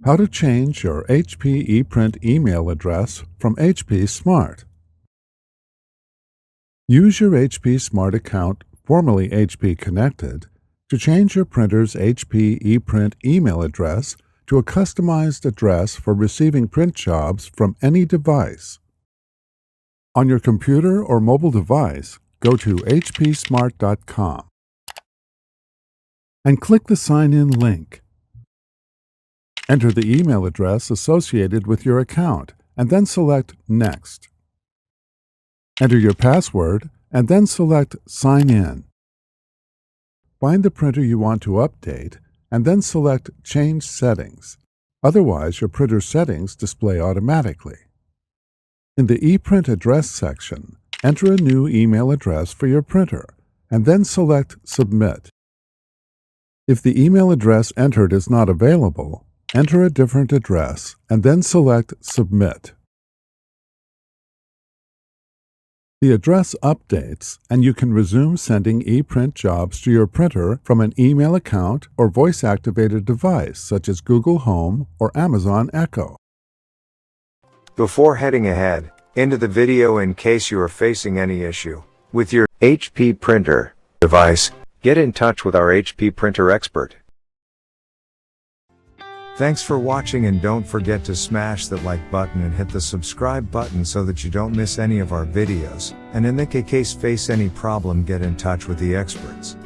How to change your HP ePrint email address from HP Smart. Use your HP Smart account, formerly HP Connected, to change your printer's HP ePrint email address to a customized address for receiving print jobs from any device. On your computer or mobile device, go to hpsmart.com and click the Sign In link. Enter the email address associated with your account and then select Next. Enter your password and then select Sign In. Find the printer you want to update and then select Change Settings. Otherwise, your printer settings display automatically. In the ePrint address section, enter a new email address for your printer and then select Submit. If the email address entered is not available, enter a different address and then select Submit. The address updates, and you can resume sending ePrint jobs to your printer from an email account or voice-activated device such as Google Home or Amazon Echo. Before heading ahead into the video, in case you are facing any issue with your HP printer device, get in touch with our HP printer expert. Thanks for watching, and don't forget to smash that like button and hit the subscribe button so that you don't miss any of our videos, and in the case face any problem, get in touch with the experts.